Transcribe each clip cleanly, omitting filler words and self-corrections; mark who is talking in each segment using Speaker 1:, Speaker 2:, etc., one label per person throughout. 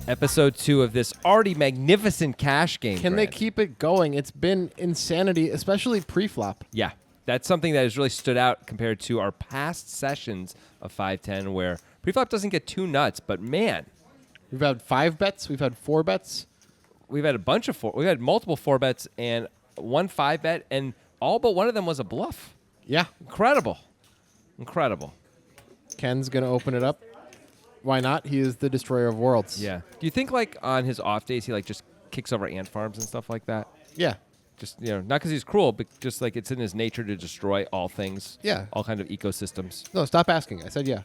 Speaker 1: Episode 2 of this already magnificent cash game.
Speaker 2: Can they
Speaker 1: Grant.
Speaker 2: keep it going? It's been insanity, especially pre-flop.
Speaker 1: Yeah. That's something that has really stood out compared to our past sessions of 5-10 where preflop doesn't get too nuts, but man,
Speaker 2: We've had 5 bets. We've had 4 bets.
Speaker 1: we've had a bunch of 4. We've had multiple 4 bets and 1 5 bet, and all but one of them was a bluff.
Speaker 2: Yeah.
Speaker 1: Incredible.
Speaker 2: Ken's going to open it up. Why not? He is the destroyer of worlds.
Speaker 1: Yeah. Do you think like on his off days he like just kicks over ant farms and stuff like that?
Speaker 2: Yeah.
Speaker 1: Just not because he's cruel, but just like it's in his nature to destroy all things.
Speaker 2: Yeah.
Speaker 1: All kind of ecosystems.
Speaker 2: No, stop asking. I said yeah.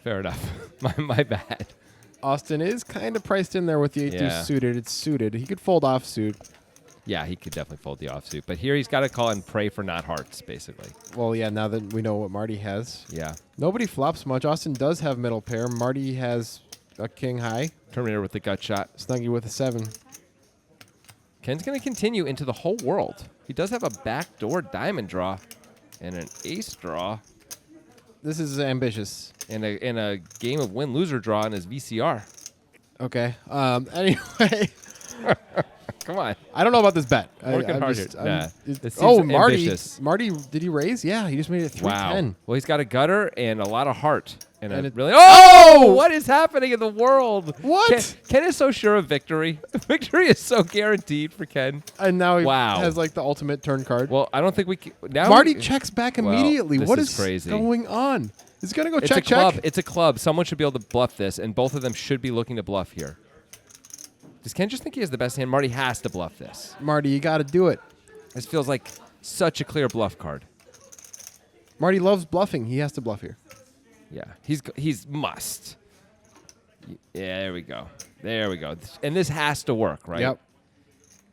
Speaker 1: Fair enough. my bad.
Speaker 2: Austin is kind of priced in there with the 8
Speaker 1: Yeah.
Speaker 2: deuce suited. It's suited. He could fold offsuit.
Speaker 1: Yeah, he could definitely fold the offsuit, but here he's got to call and pray for not hearts, basically.
Speaker 2: Well, yeah, now that we know what Marty has.
Speaker 1: Yeah.
Speaker 2: Nobody flops much. Austin does have middle pair. Marty has a king high.
Speaker 1: Terminator with the gut shot.
Speaker 2: Snuggie with a 7.
Speaker 1: Ken's going to continue into the whole world. He does have a backdoor diamond draw and an ace draw
Speaker 2: This is ambitious.
Speaker 1: and a game of win-loser draw in his VCR.
Speaker 2: Okay. Anyway,
Speaker 1: Come on.
Speaker 2: I don't know about this bet.
Speaker 1: Working
Speaker 2: I'm
Speaker 1: hard
Speaker 2: just-
Speaker 1: here.
Speaker 2: I'm-
Speaker 1: Nah,
Speaker 2: it-
Speaker 1: this
Speaker 2: oh,
Speaker 1: seems
Speaker 2: Marty.
Speaker 1: ambitious.
Speaker 2: Marty, did he raise? Yeah, he just made it 310.
Speaker 1: Wow. Well, he's got a gutter and a lot of heart. And
Speaker 2: And
Speaker 1: a
Speaker 2: it-
Speaker 1: really.
Speaker 2: Oh!
Speaker 1: Oh! What is happening in the world?
Speaker 2: What?
Speaker 1: Ken is so sure of victory. Victory is so guaranteed for Ken.
Speaker 2: And now he
Speaker 1: Wow.
Speaker 2: has like the ultimate turn card.
Speaker 1: Well, I don't think we can. Now
Speaker 2: Marty
Speaker 1: we-
Speaker 2: checks back
Speaker 1: Well,
Speaker 2: immediately.
Speaker 1: this
Speaker 2: What
Speaker 1: is
Speaker 2: is
Speaker 1: crazy.
Speaker 2: going on? He's going to go
Speaker 1: It's
Speaker 2: check,
Speaker 1: a club.
Speaker 2: check.
Speaker 1: It's a club. Someone should be able to bluff this, and both of them should be looking to bluff here. Does Ken just think he has the best hand? Marty has to bluff this.
Speaker 2: Marty, you got to do it.
Speaker 1: This feels like such a clear bluff card.
Speaker 2: Marty loves bluffing. He has to bluff here.
Speaker 1: Yeah, he's must. Yeah, there we go. There we go. And this has to work, right?
Speaker 2: Yep.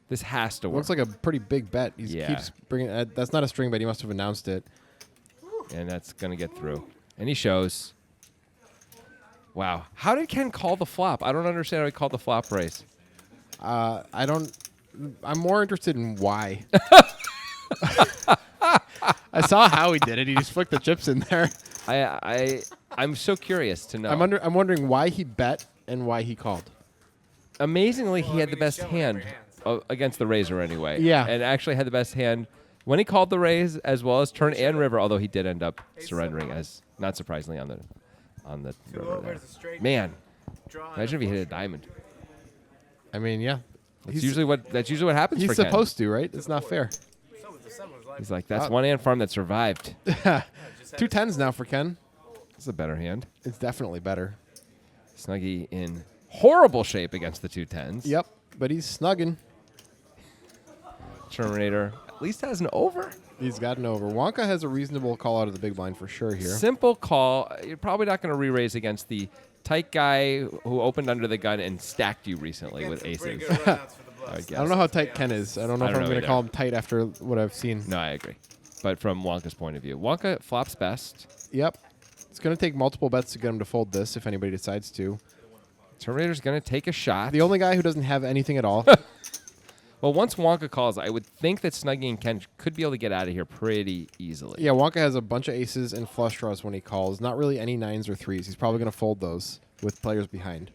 Speaker 1: This has to work.
Speaker 2: Looks like a pretty big bet. He
Speaker 1: Yeah.
Speaker 2: keeps bringing. That's not a string bet. He must have announced it.
Speaker 1: And that's going to get through. And he shows. Wow. How did Ken call the flop? I don't understand how he called the flop raise.
Speaker 2: I don't. I'm more interested in why. I saw how he did it. He just flicked the chips in there.
Speaker 1: I'm so curious to know.
Speaker 2: I'm wondering why he bet and why he called.
Speaker 1: Amazingly, he had the best hand against the razor anyway.
Speaker 2: Yeah.
Speaker 1: And actually had the best hand when he called the raise as well as turn and river, although he did end up surrendering as not surprisingly on the river there. Man, imagine if he hit a diamond.
Speaker 2: I mean, yeah.
Speaker 1: That's usually what happens
Speaker 2: He's
Speaker 1: for Ken.
Speaker 2: supposed to, right? It's not fair.
Speaker 1: He's like, that's one ant farm that survived.
Speaker 2: 2 tens now for Ken.
Speaker 1: It's a better hand.
Speaker 2: It's definitely better.
Speaker 1: Snuggie in horrible shape against the 2-10s.
Speaker 2: Yep, but he's snugging.
Speaker 1: Terminator at least has an over.
Speaker 2: He's got an over. Wonka has a reasonable call out of the big blind for sure here.
Speaker 1: Simple call. You're probably not going to re-raise against the tight guy who opened under the gun and stacked you recently with aces. I guess.
Speaker 2: I don't know how tight Ken is. I don't know
Speaker 1: I
Speaker 2: if
Speaker 1: don't
Speaker 2: I'm
Speaker 1: know
Speaker 2: going to
Speaker 1: either.
Speaker 2: call him tight after what I've seen.
Speaker 1: No, I agree. But from Wonka's point of view, Wonka flops best.
Speaker 2: Yep. It's going to take multiple bets to get him to fold this if anybody decides to.
Speaker 1: Terminator's going to take a shot.
Speaker 2: The only guy who doesn't have anything at all.
Speaker 1: Well, once Wonka calls, I would think that Snuggie and Ken could be able to get out of here pretty easily.
Speaker 2: Yeah, Wonka has a bunch of aces and flush draws when he calls. Not really any 9s or 3s. He's probably going to fold those with players behind.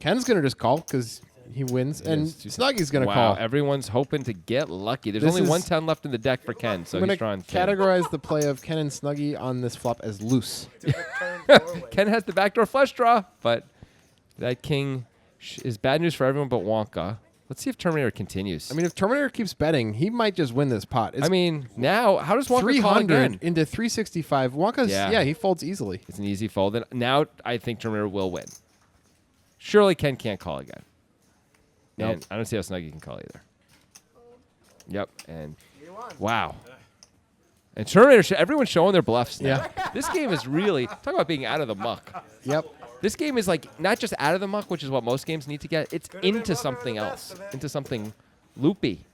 Speaker 2: Ken's going to just call because he wins, and
Speaker 1: is.
Speaker 2: Snuggie's going to
Speaker 1: Wow,
Speaker 2: call.
Speaker 1: everyone's hoping to get lucky. There's
Speaker 2: This
Speaker 1: only
Speaker 2: is-
Speaker 1: 110 left in the deck for Ken, so
Speaker 2: I'm
Speaker 1: he's
Speaker 2: going
Speaker 1: drawing
Speaker 2: to
Speaker 1: thin.
Speaker 2: categorize the play of Ken and Snuggie on this flop as loose.
Speaker 1: Ken has the backdoor flush draw, but that king is bad news for everyone but Wonka. Let's see if Terminator continues.
Speaker 2: I mean, if Terminator keeps betting, he might just win this pot. It's
Speaker 1: now, how does Wonka call
Speaker 2: 300
Speaker 1: again?
Speaker 2: into 365. Wonka's,
Speaker 1: Yeah.
Speaker 2: he folds easily.
Speaker 1: It's an easy fold. And now I think Terminator will win. Surely Ken can't call again.
Speaker 2: Nope.
Speaker 1: And I don't see how Snuggie can call either. Yep. And wow. And Terminator, everyone's showing their bluffs now.
Speaker 2: Yeah.
Speaker 1: This game is really, talk about being out of the muck.
Speaker 2: Yep.
Speaker 1: This game is like not just out of the muck, which is what most games need to get. It's into something else, into something loopy.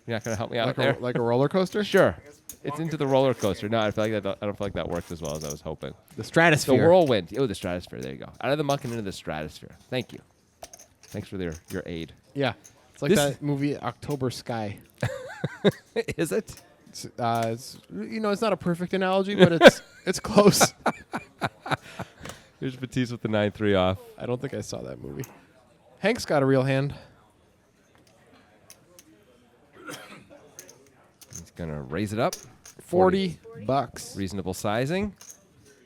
Speaker 1: You're not going to help me out there?
Speaker 2: Like a roller coaster?
Speaker 1: Sure. It's into the roller coaster. No, I don't feel like that worked as well as I was hoping.
Speaker 2: The
Speaker 1: The
Speaker 2: stratosphere.
Speaker 1: whirlwind. Oh, the stratosphere. There you go. Out of the muck and into the stratosphere. Thank you. Thanks for your aid.
Speaker 2: Yeah. It's like
Speaker 1: This-
Speaker 2: that movie October Sky.
Speaker 1: Is it?
Speaker 2: It's not a perfect analogy, but it's close.
Speaker 1: Here's Batiste with the 9-3 off.
Speaker 2: I don't think I saw that movie. Hank's got a real hand.
Speaker 1: He's going to raise it up.
Speaker 2: $40.
Speaker 1: Reasonable sizing.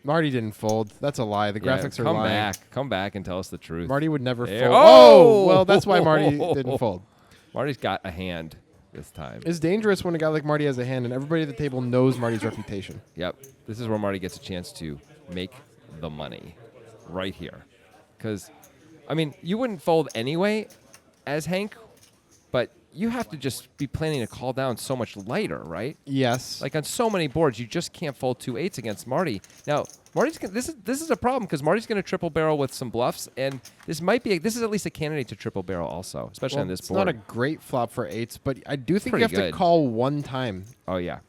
Speaker 2: Marty didn't fold. That's a lie. The graphics are lying.
Speaker 1: Come back and tell us the truth.
Speaker 2: Marty would never
Speaker 1: There-
Speaker 2: fold.
Speaker 1: Oh!
Speaker 2: Well, that's why Marty didn't fold.
Speaker 1: Marty's got a hand this time.
Speaker 2: It's dangerous when a guy like Marty has a hand and everybody at the table knows Marty's reputation.
Speaker 1: Yep. This is where Marty gets a chance to make the money right here. Because, I mean, you wouldn't fold anyway as Hank, but you have to just be planning to call down so much lighter, right?
Speaker 2: Yes.
Speaker 1: Like on so many boards, you just can't fold 2-8s against Marty. Now, Marty's this is a problem because Marty's going to triple barrel with some bluffs, and this is at least a candidate to triple barrel also, especially on this
Speaker 2: it's
Speaker 1: board.
Speaker 2: not a great flop for 8s, but I do think you
Speaker 1: Pretty
Speaker 2: have
Speaker 1: good.
Speaker 2: to call one time.
Speaker 1: Oh yeah.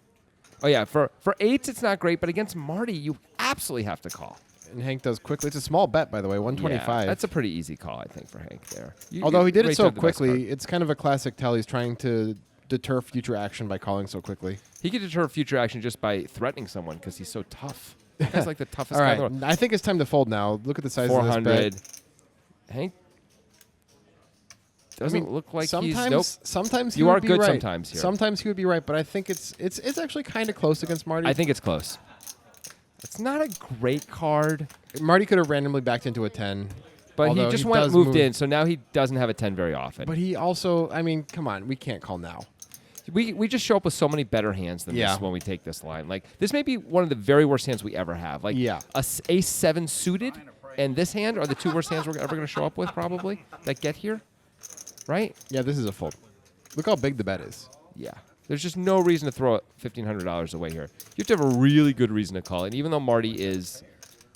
Speaker 1: For 8s, it's not great, but against Marty, you absolutely have to call.
Speaker 2: And Hank does quickly. It's a small bet, by the way, 125.
Speaker 1: Yeah, that's a pretty easy call, I think, for Hank there.
Speaker 2: Although he did it
Speaker 1: raised
Speaker 2: so
Speaker 1: out the best
Speaker 2: quickly,
Speaker 1: card.
Speaker 2: it's kind of a classic tell. He's trying to deter future action by calling so quickly.
Speaker 1: He could deter future action just by threatening someone because he's so tough. That guy's like the toughest
Speaker 2: All
Speaker 1: guy
Speaker 2: right,
Speaker 1: in the world.
Speaker 2: I think it's time to fold now. Look at the size of this
Speaker 1: 400.
Speaker 2: bet.
Speaker 1: Hank doesn't look like
Speaker 2: sometimes,
Speaker 1: he's... Nope.
Speaker 2: Sometimes he
Speaker 1: You
Speaker 2: would
Speaker 1: are
Speaker 2: be
Speaker 1: good
Speaker 2: right.
Speaker 1: sometimes here.
Speaker 2: Sometimes he would be right, but I think it's actually kind of close against Marty.
Speaker 1: I think it's close. It's not a great card,
Speaker 2: Marty could have randomly backed into a 10.
Speaker 1: but
Speaker 2: although
Speaker 1: he just
Speaker 2: does
Speaker 1: moved
Speaker 2: move.
Speaker 1: in, so now he doesn't have a 10 very often.
Speaker 2: But he also, I mean, come on, we can't call now.
Speaker 1: We just show up with so many better hands than
Speaker 2: Yeah.
Speaker 1: this when we take this line. Like, this may be one of the very worst hands we ever have. Like,
Speaker 2: Yeah.
Speaker 1: Ace 7 suited and this hand are the two worst hands we're ever going to show up with, probably, that get here. Right?
Speaker 2: Yeah, this is a fold. Look how big the bet is.
Speaker 1: Yeah. There's just no reason to throw $1,500 away here. You have to have a really good reason to call. And even though Marty is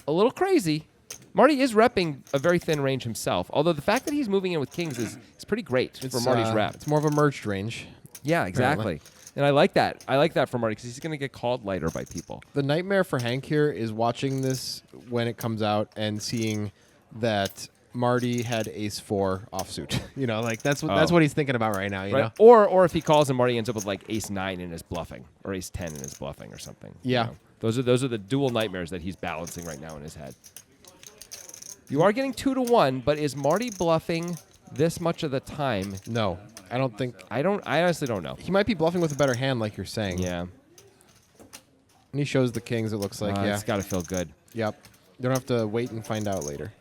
Speaker 1: a little crazy, Marty is repping a very thin range himself. Although the fact that he's moving in with kings is pretty great for Marty's rep.
Speaker 2: It's more of a merged range.
Speaker 1: Yeah, exactly. And I like that. I like that for Marty because he's going to get called lighter by people.
Speaker 2: The nightmare for Hank here is watching this when it comes out and seeing that Marty had ace 4 offsuit. That's what he's thinking about right now. You know,
Speaker 1: Or if he calls and Marty ends up with like ace 9 in his bluffing or ace 10 in his bluffing or something.
Speaker 2: Yeah.
Speaker 1: Those are the dual nightmares that he's balancing right now in his head. You are getting 2-1, but is Marty bluffing this much of the time?
Speaker 2: No, I don't think.
Speaker 1: I honestly don't know.
Speaker 2: He might be bluffing with a better hand, like you're saying.
Speaker 1: Yeah.
Speaker 2: And he shows the kings. It looks like. Yeah.
Speaker 1: It's got to feel good.
Speaker 2: Yep. You don't have to wait and find out later.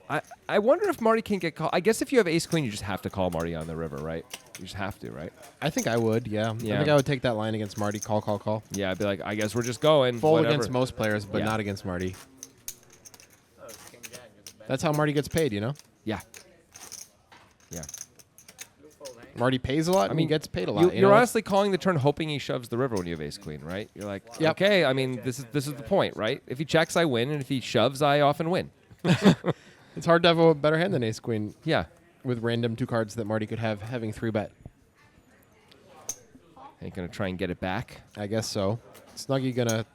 Speaker 1: I wonder if Marty can get called. I guess if you have ace queen, you just have to call Marty on the river, right? You just have to, right?
Speaker 2: I think I would. Yeah.
Speaker 1: Yeah.
Speaker 2: I think I would take that line against Marty. Call.
Speaker 1: Yeah, I'd be like, I guess we're just going.
Speaker 2: Fold
Speaker 1: whatever.
Speaker 2: against most players, but
Speaker 1: Yeah.
Speaker 2: not against Marty. That's how Marty gets paid, you know?
Speaker 1: Yeah. Yeah.
Speaker 2: Marty pays a lot and he gets paid a lot.
Speaker 1: You're honestly calling the turn hoping he shoves the river when you have ace queen, right? You're like,
Speaker 2: Yep.
Speaker 1: okay, I mean, this is the point, right? If he checks, I win, and if he shoves, I often win.
Speaker 2: It's hard to have a better hand than ace queen
Speaker 1: Yeah.
Speaker 2: with random 2 cards that Marty could have having 3 bet.
Speaker 1: Ain't gonna try and get it back.
Speaker 2: I guess so. Snuggie gonna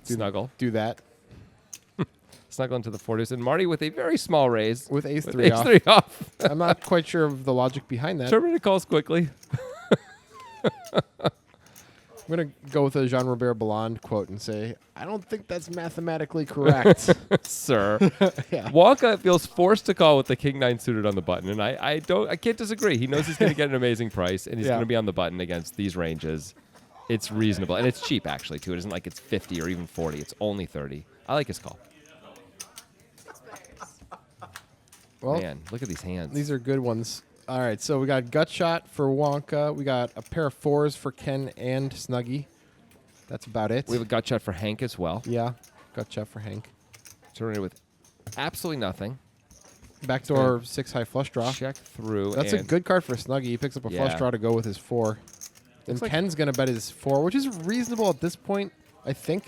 Speaker 1: Snuggle.
Speaker 2: do that
Speaker 1: Snuggle into the 4-2. And Marty with a very small raise.
Speaker 2: with ace
Speaker 1: With
Speaker 2: 3
Speaker 1: ace
Speaker 2: off.
Speaker 1: 3 off.
Speaker 2: I'm not quite sure of the logic behind that.
Speaker 1: Terminator calls quickly.
Speaker 2: I'm going to go with a Jean Robert Ballande quote and say, I don't think that's mathematically correct.
Speaker 1: Sir.
Speaker 2: Yeah.
Speaker 1: Wonka feels forced to call with the king 9 suited on the button, and I can't disagree. He knows he's going to get an amazing price, and he's
Speaker 2: Yeah.
Speaker 1: going to be on the button against these ranges. It's reasonable, and it's cheap actually too. It isn't like it's 50 or even 40. It's only 30. I like his call.
Speaker 2: Well,
Speaker 1: Man, look at these hands.
Speaker 2: these are good ones. All right, so we got gut shot for Wonka. We got a pair of 4s for Ken and Snuggie. That's about it.
Speaker 1: We have a gut shot for Hank as well.
Speaker 2: Yeah, gut shot for Hank.
Speaker 1: Terminator with absolutely nothing.
Speaker 2: Backdoor 6 high flush draw.
Speaker 1: Check through.
Speaker 2: That's a
Speaker 1: and
Speaker 2: good card for Snuggie. He picks up a flush
Speaker 1: Yeah.
Speaker 2: draw to go with his 4. Then
Speaker 1: Looks like-
Speaker 2: Ken's going to bet his 4, which is reasonable at this point, I think.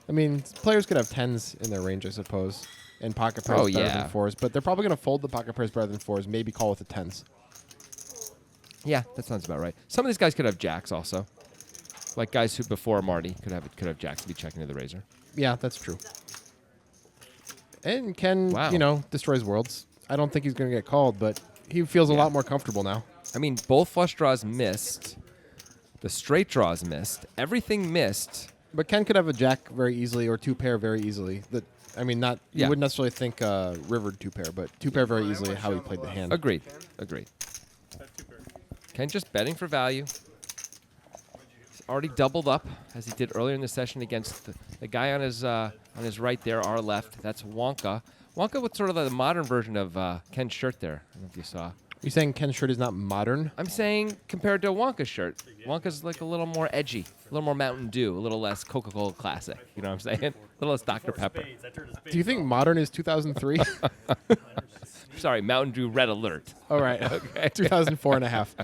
Speaker 2: I mean, players could have 10s in their range, I suppose, and pocket pairs better
Speaker 1: yeah.
Speaker 2: than 4s, but they're probably going to fold the pocket pairs better than 4s, maybe call with the 10s.
Speaker 1: Yeah, that sounds about right. Some of these guys could have jacks also. Like guys who before Marty could have jacks to be checking to the razor.
Speaker 2: Yeah, that's true. And Ken,
Speaker 1: Wow.
Speaker 2: destroys worlds. I don't think he's going to get called, but he feels a lot more comfortable now.
Speaker 1: I mean, both flush draws missed. The straight draws missed. Everything missed.
Speaker 2: But Ken could have a jack very easily or two pair very easily. Not you
Speaker 1: Yeah.
Speaker 2: wouldn't necessarily think river two pair, but two pair very easily how he played the hand.
Speaker 1: Agreed. Ken just betting for value. He's already doubled up as he did earlier in the session against the guy on his right there, our left. That's Wonka. Wonka with sort of the modern version of Ken's shirt there. I don't know if you saw.
Speaker 2: You're saying Ken's shirt is not modern?
Speaker 1: I'm saying compared to Wonka's shirt, Wonka's like a little more edgy, a little more Mountain Dew, a little less Coca-Cola Classic. You know what I'm saying? A little less Dr. Pepper.
Speaker 2: Do you think modern is 2003?
Speaker 1: Sorry, Mountain Dew Red Alert.
Speaker 2: All right.
Speaker 1: Okay.
Speaker 2: 2004 and a half.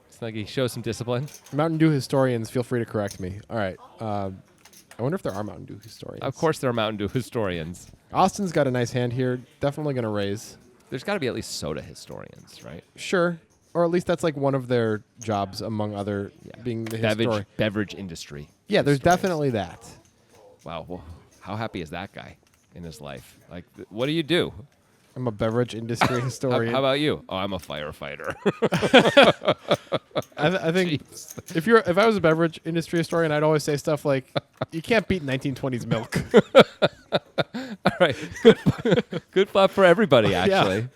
Speaker 1: It's like he shows some discipline.
Speaker 2: Mountain Dew historians, feel free to correct me. All right. I wonder if there are Mountain Dew historians.
Speaker 1: Of course, there are Mountain Dew historians.
Speaker 2: Austin's got a nice hand here. Definitely going to raise.
Speaker 1: There's got to be at least soda historians, right?
Speaker 2: Sure. Or at least that's like one of their jobs among other being the historian.
Speaker 1: Beverage industry.
Speaker 2: Yeah, there's
Speaker 1: historians.
Speaker 2: definitely that.
Speaker 1: Wow. Well, how happy is that guy in his life? Like, what do you do?
Speaker 2: I'm a beverage industry historian.
Speaker 1: How about you? Oh, I'm a firefighter.
Speaker 2: I think if I was a beverage industry historian, I'd always say stuff like, "You can't beat 1920s milk."
Speaker 1: All right. Good flop for everybody, actually.
Speaker 2: Yeah.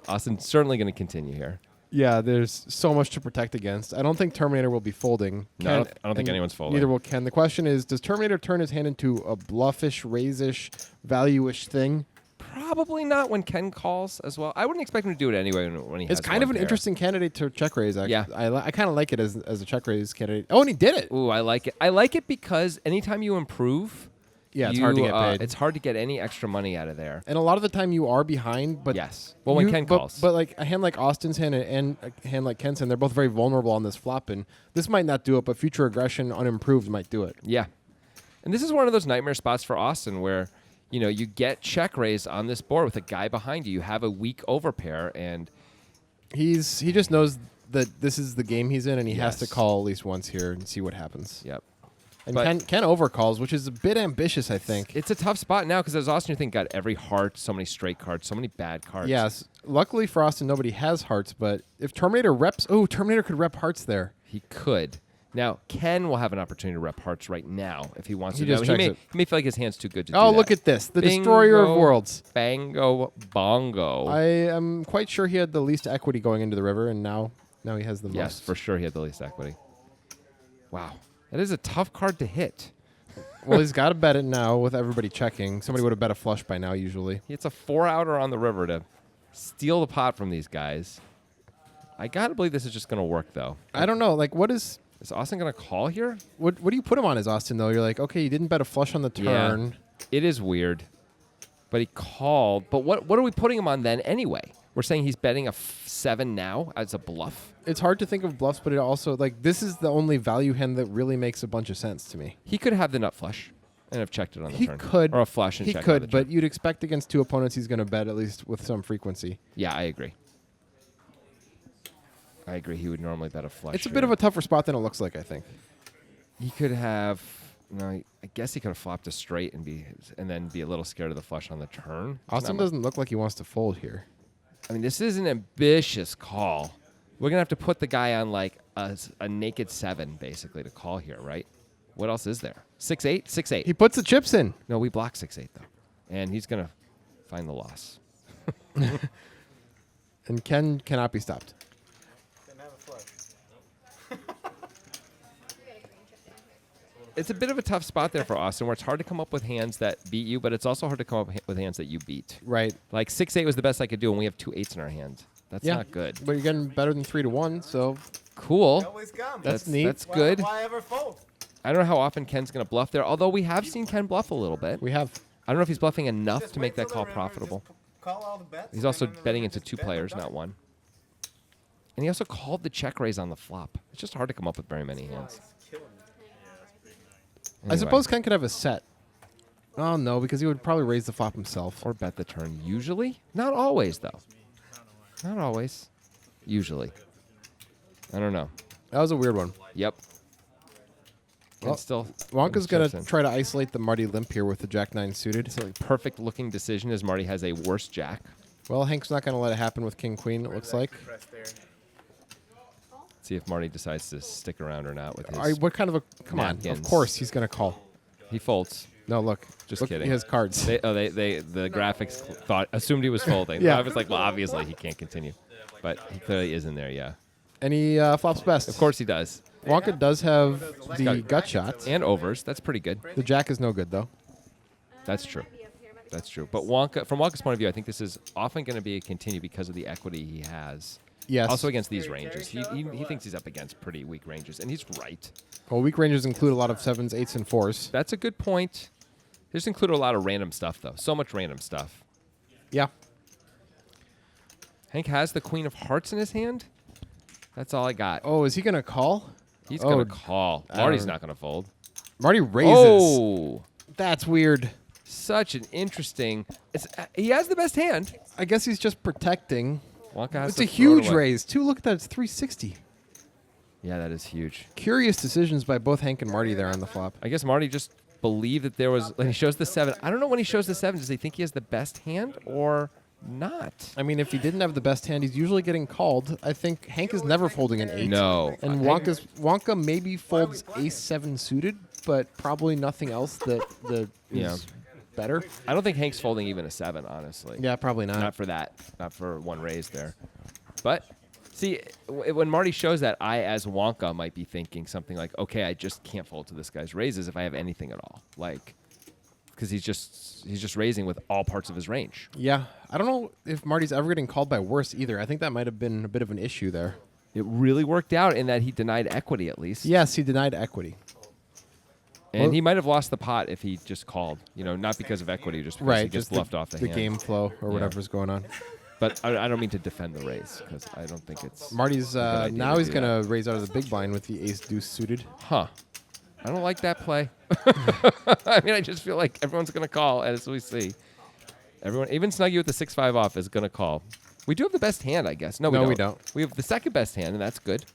Speaker 1: Austin's certainly going to continue here.
Speaker 2: Yeah, there's so much to protect against. I don't think Terminator will be folding.
Speaker 1: No, I don't think
Speaker 2: and
Speaker 1: anyone's folding.
Speaker 2: Neither will Ken. The question is, does Terminator turn his hand into a bluffish, raise-ish, value-ish thing?
Speaker 1: Probably not when Ken calls as well. I wouldn't expect him to do it anyway when he has
Speaker 2: It's kind of
Speaker 1: one
Speaker 2: an
Speaker 1: pair.
Speaker 2: interesting candidate to check raise, actually.
Speaker 1: Yeah.
Speaker 2: I kind of like it as a check raise candidate. Oh, and he did it.
Speaker 1: Ooh, I like it. I like it because anytime you improve,
Speaker 2: Yeah, it's hard to get paid.
Speaker 1: It's hard to get any extra money out of there.
Speaker 2: And a lot of the time you are behind, but
Speaker 1: Yes. Well, when Ken calls.
Speaker 2: But like a hand like Austin's hand and a hand like Ken's hand, they're both very vulnerable on this flop, and this might not do it, but future aggression unimproved might do it.
Speaker 1: Yeah. And this is one of those nightmare spots for Austin where, you get check raise on this board with a guy behind you. You have a weak overpair, and
Speaker 2: He just knows that this is the game he's in, and he has to
Speaker 1: Yes.
Speaker 2: call at least once here and see what happens.
Speaker 1: yep.
Speaker 2: And
Speaker 1: But-
Speaker 2: Ken overcalls, which is a bit ambitious, I think.
Speaker 1: It's a tough spot now because as Austin, you think got every heart, so many straight cards, so many bad cards.
Speaker 2: Yes. Luckily for Austin, nobody has hearts, but if Terminator reps, Terminator could rep hearts there.
Speaker 1: He could. Now, Ken will have an opportunity to rep hearts right now if he wants
Speaker 2: He
Speaker 1: to.
Speaker 2: just
Speaker 1: Now, he
Speaker 2: checks it.
Speaker 1: may feel like his hand's too good to do
Speaker 2: Oh,
Speaker 1: that.
Speaker 2: look at this. The destroyer of
Speaker 1: Bingo,
Speaker 2: worlds.
Speaker 1: Bango bongo.
Speaker 2: I am quite sure he had the least equity going into the river, and now he has the
Speaker 1: Yes,
Speaker 2: most.
Speaker 1: for sure he had the least equity. Wow. That is a tough card to hit.
Speaker 2: Well, he's got to bet it now with everybody checking. Somebody would have bet a flush by now, usually.
Speaker 1: He hits a 4-outer on the river to steal the pot from these guys. I got to believe this is just going to work, though.
Speaker 2: I don't know. Like,
Speaker 1: Is Austin going to call here?
Speaker 2: what do you put him on as Austin, though? You're like, okay, you didn't bet a flush on the turn.
Speaker 1: It is weird. But he called. But what are we putting him on then anyway? We're saying he's betting a 7 now as a bluff.
Speaker 2: It's hard to think of bluffs, but it also, like, this is the only value hand that really makes a bunch of sense to me.
Speaker 1: He could have the nut flush and have checked it on the
Speaker 2: He
Speaker 1: turn.
Speaker 2: could.
Speaker 1: Or a flush and
Speaker 2: He
Speaker 1: checked it on the
Speaker 2: could, but
Speaker 1: turn.
Speaker 2: you'd expect against two opponents he's going to bet at least with some frequency.
Speaker 1: Yeah, I agree. He would normally bet a flush.
Speaker 2: It's a bit of a tougher spot than it looks like, I think.
Speaker 1: He could have. No, I guess he could have flopped a straight and then be a little scared of the flush on the turn.
Speaker 2: Austin doesn't look like he wants to fold here.
Speaker 1: I mean, this is an ambitious call. We're gonna have to put the guy on like a naked 7 basically to call here, right? What else is there? 6-8, 6-8.
Speaker 2: He puts the chips in.
Speaker 1: No, we block 6-8 though, and he's gonna find the loss.
Speaker 2: And Ken cannot be stopped.
Speaker 3: Didn't have a flush.
Speaker 1: It's a bit of a tough spot there for Austin, where it's hard to come up with hands that beat you, but it's also hard to come up with hands that you beat.
Speaker 2: Right.
Speaker 1: Like 6-8 was the best I could do, and we have 2 8s in our hand. That's not good.
Speaker 2: But you're getting better than 3-1, so
Speaker 1: Cool.
Speaker 3: Always come.
Speaker 2: That's neat.
Speaker 1: That's good.
Speaker 3: Why ever fold?
Speaker 1: I don't know how often Ken's going to bluff there, although we have seen Ken bluff a little bit.
Speaker 2: we have.
Speaker 1: I don't know if he's bluffing enough
Speaker 3: Just
Speaker 1: to
Speaker 3: wait
Speaker 1: make that
Speaker 3: till the
Speaker 1: call
Speaker 3: river,
Speaker 1: profitable.
Speaker 3: just call all the bets.
Speaker 1: He's also
Speaker 3: and then the
Speaker 1: betting
Speaker 3: river
Speaker 1: into
Speaker 3: just
Speaker 1: 2
Speaker 3: bet,
Speaker 1: players,
Speaker 3: we're
Speaker 1: not
Speaker 3: done.
Speaker 1: one. And he also called the check raise on the flop. It's just hard to come up with very many hands.
Speaker 2: I suppose Ken could have a set. Oh, no, because he would probably raise the flop himself.
Speaker 1: Or bet the turn. Usually? Not always, though. Not always. Usually. I don't know.
Speaker 2: That was a weird one.
Speaker 1: Yep. Ken
Speaker 2: Well,
Speaker 1: still.
Speaker 2: Wonka's going
Speaker 1: chips
Speaker 2: to
Speaker 1: in.
Speaker 2: try to isolate the Marty limp here with the Jack-9 suited.
Speaker 1: It's a perfect looking decision as Marty has a worse jack.
Speaker 2: Well, Hank's not going to let it happen with King-Queen, it looks like.
Speaker 1: See if Marty decides to stick around or not with his.
Speaker 2: What kind of a? Come on. Of
Speaker 1: napkins.
Speaker 2: course he's gonna call.
Speaker 1: He folds.
Speaker 2: No, look.
Speaker 1: Just
Speaker 2: look,
Speaker 1: kidding.
Speaker 2: He has cards.
Speaker 1: The graphics assumed he was folding.
Speaker 2: Yeah.
Speaker 1: I was like, well, obviously he can't continue, but he clearly is in there. Yeah.
Speaker 2: And he flops best.
Speaker 1: Of course he does.
Speaker 2: Wonka does have the
Speaker 1: got-
Speaker 2: gut shot.
Speaker 1: And overs. That's pretty good.
Speaker 2: The jack is no good though.
Speaker 1: That's true. That's true. But from Wonka's point of view, I think this is often going to be a continue because of the equity he has.
Speaker 2: Yes.
Speaker 1: Also against these ranges. He thinks he's up against pretty weak ranges, and he's right.
Speaker 2: Well, weak rangers include a lot of 7s, 8s, and 4s.
Speaker 1: That's a good point. They just include a lot of random stuff, though. So much random stuff.
Speaker 2: Yeah.
Speaker 1: Hank has the Queen of Hearts in his hand. That's all I got.
Speaker 2: Oh, is he gonna call?
Speaker 1: He's
Speaker 2: oh,
Speaker 1: going to call. Marty's not going to fold.
Speaker 2: Marty raises.
Speaker 1: Oh,
Speaker 2: That's weird.
Speaker 1: such an interesting. He has the best hand.
Speaker 2: I guess he's just protecting.
Speaker 1: Wonka has
Speaker 2: It's
Speaker 1: to
Speaker 2: a
Speaker 1: throw it
Speaker 2: huge
Speaker 1: away.
Speaker 2: raise, too. Look at that. It's 360.
Speaker 1: Yeah, that is huge.
Speaker 2: Curious decisions by both Hank and Marty there on the flop.
Speaker 1: I guess Marty just believed that there was. Like, he shows the 7. I don't know when he shows the 7. Does he think he has the best hand or not?
Speaker 2: I mean, if he didn't have the best hand, he's usually getting called. I think Hank is never folding an 8.
Speaker 1: No.
Speaker 2: And Wonka maybe folds ace-7 suited, but probably nothing else that is
Speaker 1: Yeah.
Speaker 2: better.
Speaker 1: I don't think Hank's folding even a 7, honestly.
Speaker 2: Yeah, probably not.
Speaker 1: Not for that. Not for one raise there. But see, when Marty shows that, I as Wonka might be thinking something like, okay, I just can't fold to this guy's raises if I have anything at all. Like, because he's just raising with all parts of his range.
Speaker 2: Yeah, I don't know if Marty's ever getting called by worse either. I think that might have been a bit of an issue there.
Speaker 1: It really worked out in that he denied equity at least.
Speaker 2: Yes, he denied equity.
Speaker 1: And
Speaker 2: Well-
Speaker 1: he might have lost the pot if he just called. Not because of equity, just because he
Speaker 2: Right,
Speaker 1: gets
Speaker 2: just
Speaker 1: bluffed off the hand.
Speaker 2: game flow or
Speaker 1: Yeah.
Speaker 2: whatever's going on.
Speaker 1: But I don't mean to defend the raise because I don't think it's.
Speaker 2: Marty's
Speaker 1: a good idea
Speaker 2: now
Speaker 1: to
Speaker 2: he's
Speaker 1: do
Speaker 2: gonna raise out of the big blind with the ace deuce suited.
Speaker 1: Huh. I don't like that play. I mean, I just feel like everyone's going to call, as we see. Everyone, even Snuggie with the 6-5 off is going to call. We do have the best hand, I guess. No, we don't. We have the second best hand, and that's good.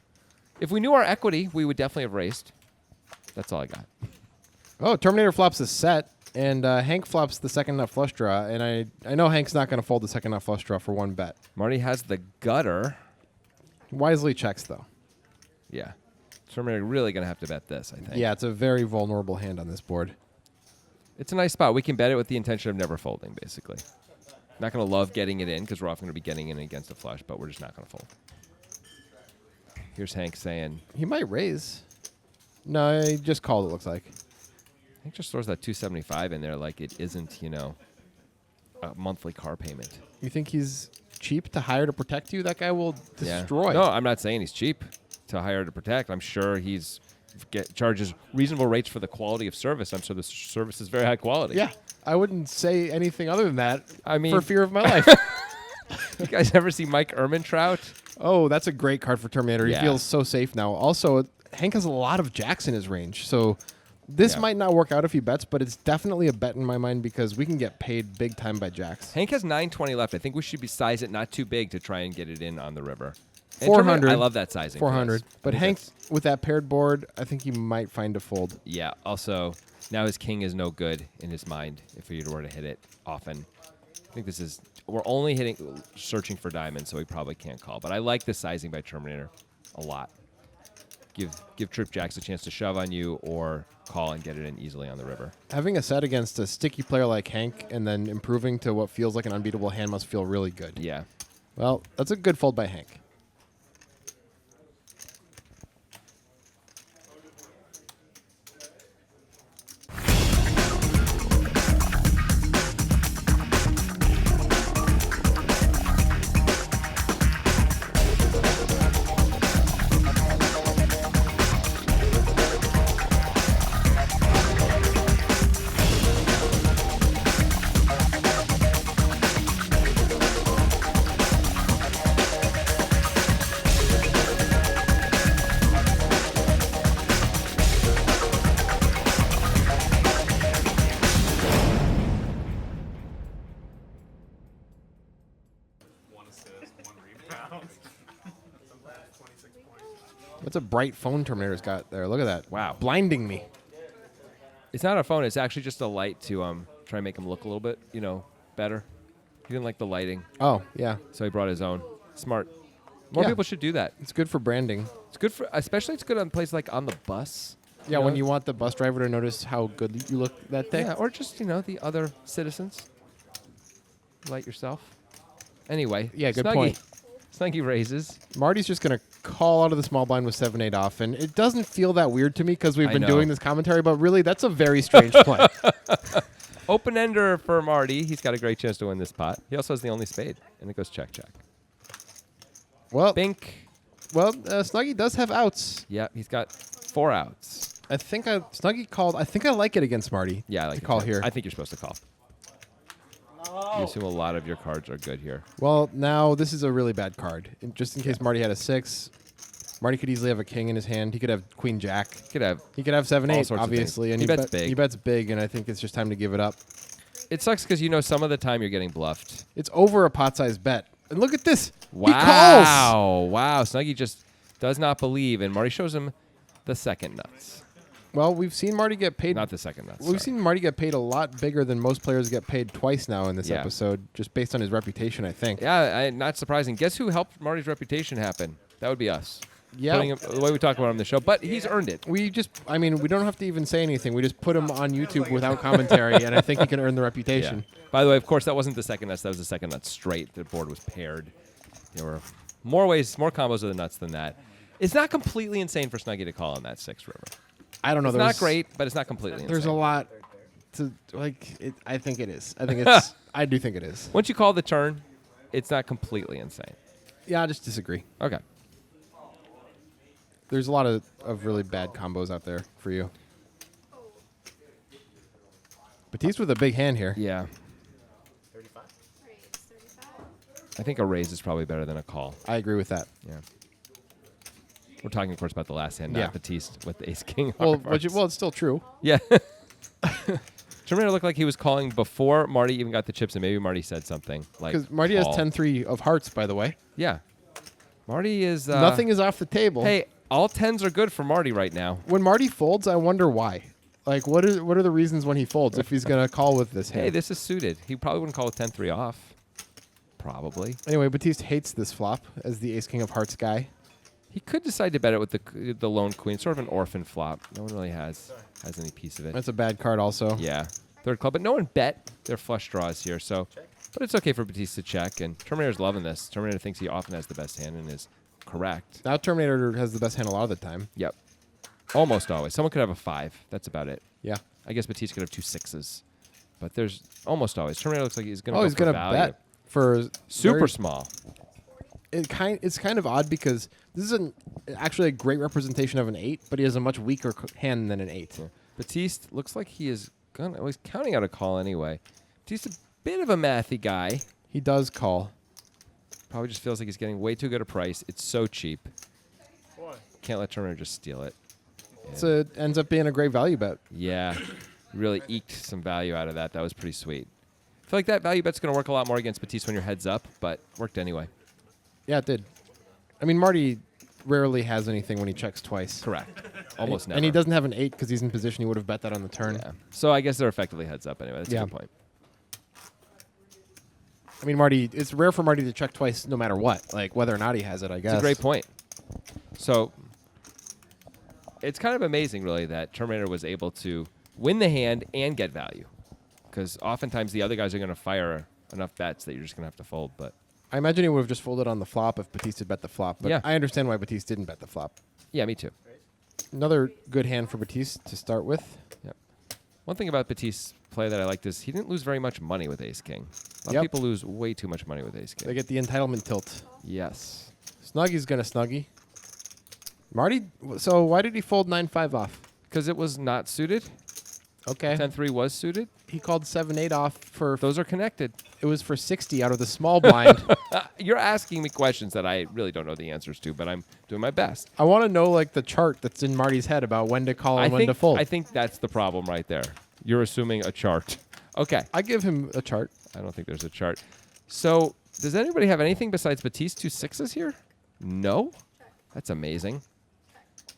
Speaker 1: If we knew our equity, we would definitely have raised. That's all I got.
Speaker 2: Oh, Terminator flops a set, and Hank flops the second nut flush draw, and I know Hank's not gonna fold the second nut flush draw for one bet.
Speaker 1: Marty has the gutter.
Speaker 2: Wisely checks though.
Speaker 1: Yeah. Terminator really going to have to bet this, I think.
Speaker 2: Yeah, it's a very vulnerable hand on this board.
Speaker 1: It's a nice spot. We can bet it with the intention of never folding, basically. Not going to love getting it in because we're often going to be getting in against a flush, but we're just not going to fold. Here's Hank saying,
Speaker 2: He might raise. No, he just called, it looks like.
Speaker 1: Hank just throws that 275 in there like it isn't, a monthly car payment.
Speaker 2: You think he's cheap to hire to protect you? That guy will destroy.
Speaker 1: Yeah. No, I'm not saying he's cheap to hire to protect. I'm sure he's charges reasonable rates for the quality of service. I'm sure the service is very high quality.
Speaker 2: Yeah, I wouldn't say anything other than that.
Speaker 1: I mean-
Speaker 2: for fear of my life.
Speaker 1: You guys ever see Mike Ehrmantraut?
Speaker 2: Oh, that's a great card for Terminator.
Speaker 1: Yeah.
Speaker 2: He feels so safe now. Also, Hank has a lot of jacks in his range, so this
Speaker 1: Yeah.
Speaker 2: might not work out if he bets, but it's definitely a bet in my mind because we can get paid big time by jacks.
Speaker 1: Hank has 920 left. I think we should size it not too big to try and get it in on the river. And
Speaker 2: 400.
Speaker 1: I love that sizing. for
Speaker 2: 400.
Speaker 1: this.
Speaker 2: But
Speaker 1: I think
Speaker 2: Hank,
Speaker 1: that's-
Speaker 2: with that paired board, I think he might find a fold.
Speaker 1: Yeah. Also, now his king is no good in his mind if he were to hit it often. I think we're only searching for diamonds, so we probably can't call. But I like the sizing by Terminator a lot. Give Trip Jacks a chance to shove on you or call and get it in easily on the river.
Speaker 2: Having a set against a sticky player like Hank and then improving to what feels like an unbeatable hand must feel really good.
Speaker 1: Yeah.
Speaker 2: Well, that's a good fold by Hank. That's a bright phone Terminator's got there. Look at that.
Speaker 1: Wow.
Speaker 2: Blinding me.
Speaker 1: It's not a phone. It's actually just a light to try and make him look a little bit, better. He didn't like the lighting,
Speaker 2: Oh, yeah.
Speaker 1: so he brought his own. Smart. More
Speaker 2: Yeah.
Speaker 1: people should do that.
Speaker 2: It's good for branding.
Speaker 1: It's good for, especially it's good on places like on the bus.
Speaker 2: Yeah, when
Speaker 1: know?
Speaker 2: you want the bus driver to notice how good you look that day.
Speaker 1: Yeah, or just the other citizens, like yourself. Anyway,
Speaker 2: Yeah, good
Speaker 1: Snuggie.
Speaker 2: point.
Speaker 1: Snuggie raises.
Speaker 2: Marty's just going to call out of the small blind with 7-8 off, and it doesn't feel that weird to me because we've
Speaker 1: I
Speaker 2: been
Speaker 1: know.
Speaker 2: doing this commentary, but really, that's a very strange play.
Speaker 1: Open ender for Marty. He's got a great chance to win this pot. He also has the only spade, and it goes check.
Speaker 2: Well,
Speaker 1: Bink.
Speaker 2: Snuggie does have outs.
Speaker 1: Yeah, he's got 4 outs.
Speaker 2: I think Snuggie called. I think I like it against Marty.
Speaker 1: Yeah, I like
Speaker 2: to
Speaker 1: it
Speaker 2: call
Speaker 1: too.
Speaker 2: here.
Speaker 1: I think you're supposed to call. You assume a lot of your cards are good here.
Speaker 2: Well, now this is a really bad card. Just in case Marty had a 6, Marty could easily have a king in his hand. He could have queen jack.
Speaker 1: Could have.
Speaker 2: He could have
Speaker 1: All
Speaker 2: 7-8,
Speaker 1: sorts of
Speaker 2: obviously,
Speaker 1: things.
Speaker 2: and
Speaker 1: He bets big.
Speaker 2: He bets big, and I think it's just time to give it up.
Speaker 1: It sucks because some of the time you're getting bluffed.
Speaker 2: It's over a pot-sized bet. And look at this.
Speaker 1: Wow.
Speaker 2: He calls.
Speaker 1: Wow. Snuggie just does not believe, and Marty shows him the second nuts.
Speaker 2: Well, we've seen Marty get paid.
Speaker 1: Not the second nuts.
Speaker 2: We've
Speaker 1: sorry.
Speaker 2: seen Marty get paid a lot bigger than most players get paid twice now in this
Speaker 1: Yeah.
Speaker 2: episode, just based on his reputation, I think.
Speaker 1: Yeah, not surprising. Guess who helped Marty's reputation happen? That would be us.
Speaker 2: Yeah.
Speaker 1: Putting him, the way we talk about him on the show, but he's earned it.
Speaker 2: We don't have to even say anything. We just put him on YouTube without commentary, and I think he can earn the reputation.
Speaker 1: Yeah. By the way, of course, that wasn't the second nuts. That was the second nuts straight. The board was paired. There were more combos of the nuts than that. It's not completely insane for Snuggie to call on that 6 river.
Speaker 2: I don't know.
Speaker 1: It's not great, but it's not completely
Speaker 2: There's a
Speaker 1: insane.
Speaker 2: lot to I think it is. I think it's. I do think it is.
Speaker 1: Once you call the turn, it's not completely insane.
Speaker 2: Yeah, I just disagree.
Speaker 1: Okay.
Speaker 2: There's a lot of really bad combos out there for you. Batiste with a big hand here.
Speaker 1: Yeah.
Speaker 3: 35.
Speaker 1: I think a raise is probably better than a call.
Speaker 2: I agree with that.
Speaker 1: Yeah. We're talking, of course, about the last hand, not
Speaker 2: Yeah.
Speaker 1: Batiste with the ace king.
Speaker 2: Well,
Speaker 1: of hearts.
Speaker 2: it's still true.
Speaker 1: Yeah. Terminator looked like he was calling before Marty even got the chips, and maybe Marty said something like.
Speaker 2: Because Marty has
Speaker 1: call.
Speaker 2: 10-3 of hearts, by the way.
Speaker 1: Yeah. Marty is.
Speaker 2: Nothing is off the table.
Speaker 1: Hey, all 10s are good for Marty right now.
Speaker 2: When Marty folds, I wonder why. Like, what are the reasons when he folds if he's gonna call with this hand?
Speaker 1: Hey, this is suited. He probably wouldn't call with 10-3 off. Probably.
Speaker 2: Anyway, Batiste hates this flop as the ace king of hearts guy.
Speaker 1: He could decide to bet it with the lone queen, sort of an orphan flop. No one really has any piece of it.
Speaker 2: That's a bad card, also.
Speaker 1: Yeah, third club, but no one bet their flush draws here. So, but it's okay for Batiste to check, and Terminator's loving this. Terminator thinks he often has the best hand and is correct.
Speaker 2: Now Terminator has the best hand a lot of the time.
Speaker 1: Yep, almost always. Someone could have a 5. That's about it.
Speaker 2: Yeah.
Speaker 1: I guess Batiste could have 2 6s, but there's almost always. Terminator looks like he's gonna.
Speaker 2: Oh,
Speaker 1: go
Speaker 2: he's
Speaker 1: for
Speaker 2: gonna
Speaker 1: value.
Speaker 2: bet for
Speaker 1: Super
Speaker 2: very-
Speaker 1: small.
Speaker 2: It's kind of odd because this is actually a great representation of an 8, but he has a much weaker hand than an 8.
Speaker 1: Batiste looks like he is gonna. Well, he's counting out a call anyway. Batiste a bit of a mathy guy.
Speaker 2: He does call.
Speaker 1: Probably just feels like he's getting way too good a price. It's so cheap.
Speaker 3: Boy.
Speaker 1: Can't let Terminator just steal it.
Speaker 2: Ends up being a great value bet.
Speaker 1: Yeah, really eked some value out of that. That was pretty sweet. I feel like that value bet's going to work a lot more against Batiste when you're heads up, but worked anyway.
Speaker 2: Yeah, it did. I mean, Marty rarely has anything when he checks twice.
Speaker 1: Correct. Almost never.
Speaker 2: And he doesn't have an 8 because he's in position. He would have bet that on the turn.
Speaker 1: Yeah. So I guess they're effectively heads up anyway. That's
Speaker 2: Yeah.
Speaker 1: a good point.
Speaker 2: I mean, Marty. It's rare for Marty to check twice, no matter what. Like whether or not he has it. I guess.
Speaker 1: It's a great point. So it's kind of amazing, really, that Terminator was able to win the hand and get value. Because oftentimes the other guys are going to fire enough bets that you're just going to have to fold. But
Speaker 2: I imagine he would have just folded on the flop if Batiste had bet the flop. But
Speaker 1: Yeah.
Speaker 2: I understand why Batiste didn't bet the flop.
Speaker 1: yeah, me too.
Speaker 2: Another good hand for Batiste to start with.
Speaker 1: Yep. One thing about Batiste's play that I liked is he didn't lose very much money with Ace King. A lot
Speaker 2: Yep.
Speaker 1: of people lose way too much money with Ace King.
Speaker 2: They get the entitlement tilt.
Speaker 1: Yes.
Speaker 2: Snuggie's gonna snuggie. Marty. So why did he fold 9-5 off?
Speaker 1: Because it was not suited.
Speaker 2: Okay.
Speaker 1: 10-3 was suited.
Speaker 2: He called 7-8 off for.
Speaker 1: Those are connected.
Speaker 2: It was for 60 out of the small blind.
Speaker 1: You're asking me questions that I really don't know the answers to, but I'm doing my best.
Speaker 2: I want to know like the chart that's in Marty's head about when to call and when to fold.
Speaker 1: I think that's the problem right there. You're assuming a chart. Okay.
Speaker 2: I give him a chart.
Speaker 1: I don't think there's a chart. So, does anybody have anything besides Batiste 2 6s here? No? That's amazing.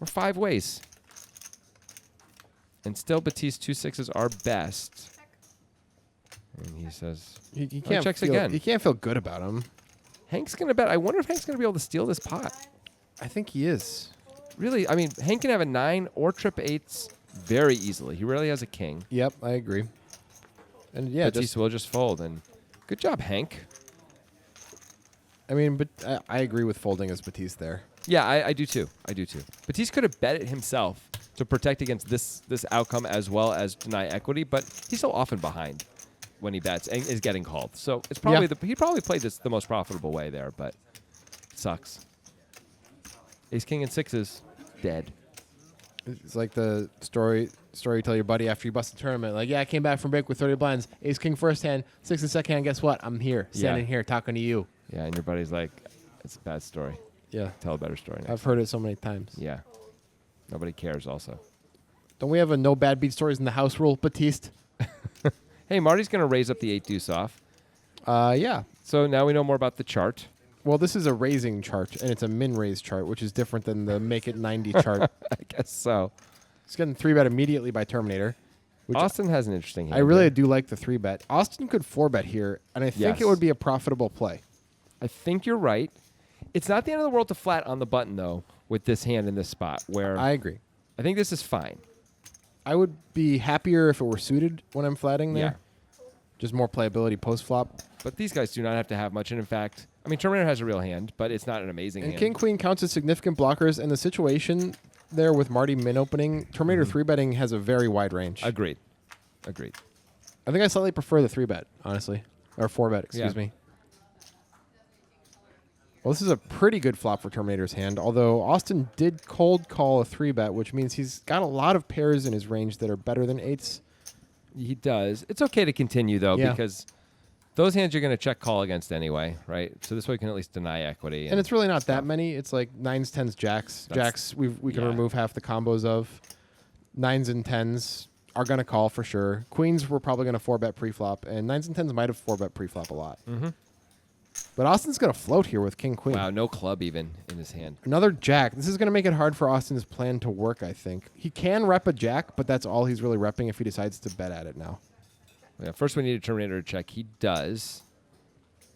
Speaker 1: We're 5 ways. And still Batiste 2 6s are best. And he says,
Speaker 2: He
Speaker 1: Oh,
Speaker 2: can't
Speaker 1: checks
Speaker 2: feel,
Speaker 1: again.
Speaker 2: He can't feel good about him.
Speaker 1: Hank's going to bet. I wonder if Hank's going to be able to steal this pot.
Speaker 2: I think he is.
Speaker 1: Really, I mean, Hank can have a 9 or trip 8s very easily. He rarely has a king.
Speaker 2: Yep, I agree. And yeah,
Speaker 1: Batiste will just fold. And good job, Hank.
Speaker 2: I mean, but I agree with folding as Batiste there.
Speaker 1: Yeah, I do too. Batiste could have bet it himself to protect against this outcome as well as deny equity, but he's so often behind when he bets and is getting called. So it's probably he probably played this the most profitable way there, but it sucks. Ace King and 6s dead.
Speaker 2: It's like the story you tell your buddy after you bust the tournament. Like, yeah, I came back from break with 30 blinds. Ace King first hand, 6 and second hand. Guess what? I'm here, standing here, talking to you.
Speaker 1: Yeah, and your buddy's like, it's a bad story.
Speaker 2: Yeah,
Speaker 1: Tell a better story next
Speaker 2: I've heard it so many times.
Speaker 1: Yeah. Nobody cares also.
Speaker 2: Don't we have a no bad beat stories in the house rule, Batiste?
Speaker 1: Hey, Marty's going to raise up the 8 deuce off.
Speaker 2: Yeah.
Speaker 1: So now we know more about the chart.
Speaker 2: Well, this is a raising chart, and it's a min raise chart, which is different than the make it 90 chart.
Speaker 1: I guess so.
Speaker 2: It's getting 3-bet immediately by Terminator. Which
Speaker 1: Austin has an interesting hand.
Speaker 2: I really
Speaker 1: here.
Speaker 2: do like the 3-bet. Austin could 4-bet here, and I think
Speaker 1: Yes.
Speaker 2: it would be a profitable play.
Speaker 1: I think you're right. It's not the end of the world to flat on the button, though, with this hand in this spot, where
Speaker 2: I agree.
Speaker 1: I think this is fine.
Speaker 2: I would be happier if it were suited when I'm flatting there.
Speaker 1: Yeah.
Speaker 2: Just more playability post-flop.
Speaker 1: But these guys do not have to have much. And in fact, I mean, Terminator has a real hand, but it's not an amazing
Speaker 2: And
Speaker 1: hand.
Speaker 2: King-Queen counts as significant blockers, and the situation there with Marty min-opening, Terminator
Speaker 1: Mm-hmm.
Speaker 2: 3-betting has a very wide range.
Speaker 1: Agreed.
Speaker 2: I think I slightly prefer the 3-bet, honestly. Or 4-bet, excuse
Speaker 1: Yeah.
Speaker 2: me. Well, this is a pretty good flop for Terminator's hand, although Austin did cold call a 3-bet, which means he's got a lot of pairs in his range that are better than 8s.
Speaker 1: He does. It's okay to continue, though,
Speaker 2: Yeah.
Speaker 1: because those hands you're going to check call against anyway, right? So this way you can at least deny equity.
Speaker 2: And it's really not that many. It's like 9s, 10s, jacks.
Speaker 1: That's-
Speaker 2: Jacks we can
Speaker 1: yeah.
Speaker 2: remove half the combos of. 9s and 10s are going to call for sure. Queens we're probably going to 4-bet pre-flop, and 9s and 10s might have 4-bet pre-flop a lot.
Speaker 1: Mm-hmm.
Speaker 2: But Austin's going to float here with King-Queen.
Speaker 1: Wow, no club even in his hand.
Speaker 2: Another jack. This is going to make it hard for Austin's plan to work, I think. He can rep a jack, but that's all he's really repping if he decides to bet at it now.
Speaker 1: Yeah, first we need a Terminator to check. He does.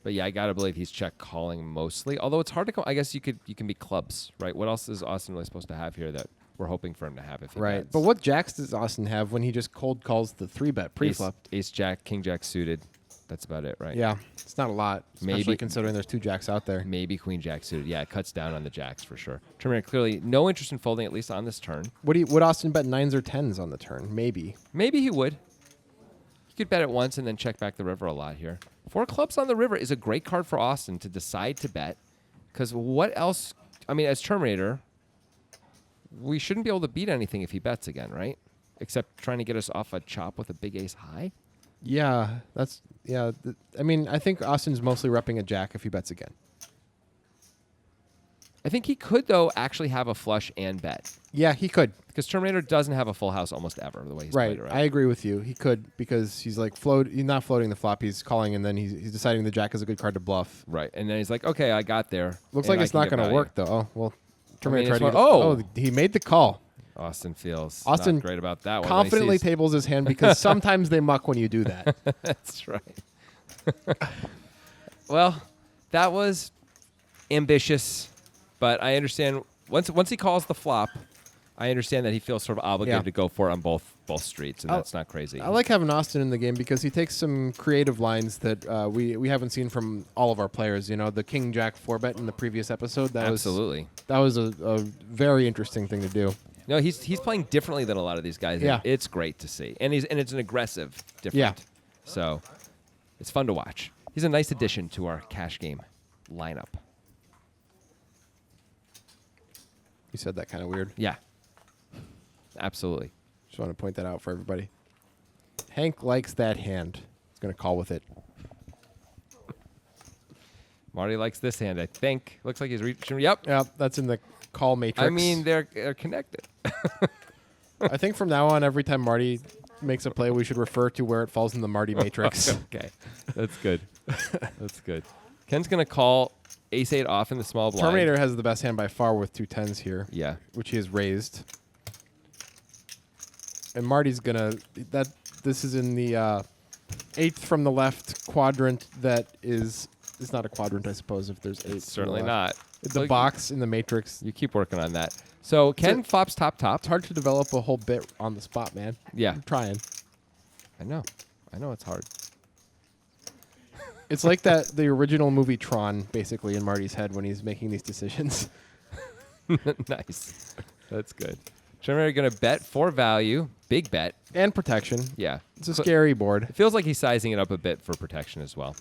Speaker 1: But yeah, I got to believe he's check calling mostly. Although it's hard to call. I guess you can be clubs, right? What else is Austin really supposed to have here that we're hoping for him to have if he
Speaker 2: Right.
Speaker 1: bets?
Speaker 2: But what jacks does Austin have when he just cold calls the 3-bet pre-flop?
Speaker 1: Ace Jack, King Jack suited. That's about it, right?
Speaker 2: Yeah, it's not a lot, especially
Speaker 1: Maybe-
Speaker 2: considering there's 2 jacks out there.
Speaker 1: Maybe Queen Jack suited. Yeah, it cuts down on the jacks for sure. Terminator clearly no interest in folding, at least on this turn.
Speaker 2: Would Austin bet 9s or 10s on the turn? Maybe.
Speaker 1: Maybe he would. He could bet it once and then check back the river a lot here. 4 clubs on the river is a great card for Austin to decide to bet. Because what else? I mean, as Terminator, we shouldn't be able to beat anything if he bets again, right? Except trying to get us off a chop with a big ace high.
Speaker 2: Yeah, that's I mean, I think Austin's mostly repping a jack if he bets again.
Speaker 1: I think he could, though, actually have a flush and bet.
Speaker 2: Yeah, he could.
Speaker 1: Because Terminator doesn't have a full house almost ever, the way he's
Speaker 2: Right.
Speaker 1: played it,
Speaker 2: I agree with you. He could because he's like he's not floating the flop. He's calling and then he's deciding the jack is a good card to bluff.
Speaker 1: Right. And then he's like, okay, I got there.
Speaker 2: Looks
Speaker 1: and
Speaker 2: like
Speaker 1: I
Speaker 2: it's
Speaker 1: can
Speaker 2: not
Speaker 1: get
Speaker 2: going to
Speaker 1: value.
Speaker 2: work though. Oh well, Terminator
Speaker 1: it's
Speaker 2: tried to
Speaker 1: what-
Speaker 2: get
Speaker 1: oh!
Speaker 2: he made the call.
Speaker 1: Austin feels
Speaker 2: Austin
Speaker 1: not great about that one.
Speaker 2: Confidently
Speaker 1: When he sees-
Speaker 2: tables his hand because sometimes they muck when you do that.
Speaker 1: That's right. Well, that was ambitious, but I understand once he calls the flop, I understand that he feels sort of obligated
Speaker 2: Yeah.
Speaker 1: to go for it on both streets, and
Speaker 2: I-
Speaker 1: that's not crazy.
Speaker 2: I like having Austin in the game because he takes some creative lines that we haven't seen from all of our players. You know, the King Jack 4-bet in the previous episode.
Speaker 1: Absolutely.
Speaker 2: That was a very interesting thing to do.
Speaker 1: No, he's playing differently than a lot of these guys. and
Speaker 2: Yeah.
Speaker 1: It's great to see. And it's an aggressive different.
Speaker 2: Yeah.
Speaker 1: So it's fun to watch. He's a nice addition to our cash game lineup.
Speaker 2: You said that kind of weird.
Speaker 1: Yeah. Absolutely.
Speaker 2: Just want to point that out for everybody. Hank likes that hand. He's going to call with it.
Speaker 1: Marty likes this hand, I think. Looks like he's reaching. Yep.
Speaker 2: Yeah, that's in the call matrix.
Speaker 1: I mean, they're connected.
Speaker 2: I think from now on, every time Marty makes a play, we should refer to where it falls in the Marty matrix.
Speaker 1: Okay. That's good. That's good. Ken's going to call ace-8 off in the small blind.
Speaker 2: Terminator has the best hand by far with 2 10s here,
Speaker 1: Yeah.
Speaker 2: which he has raised. And Marty's gonna this is in the 8th from the left quadrant that is It's not a quadrant, I suppose, if there's 8.
Speaker 1: It's certainly
Speaker 2: left.
Speaker 1: not.
Speaker 2: It's
Speaker 1: So
Speaker 2: a box in the matrix.
Speaker 1: You keep working on that. So Ken flops top.
Speaker 2: It's hard to develop a whole bit on the spot, man.
Speaker 1: Yeah,
Speaker 2: I'm trying.
Speaker 1: I know it's hard.
Speaker 2: It's like the original movie Tron, basically, in Marty's head when he's making these decisions.
Speaker 1: Nice. That's good. Generator going to bet for value. Big bet.
Speaker 2: And protection.
Speaker 1: Yeah.
Speaker 2: It's a scary board.
Speaker 1: It feels like he's sizing it up a bit for protection as well.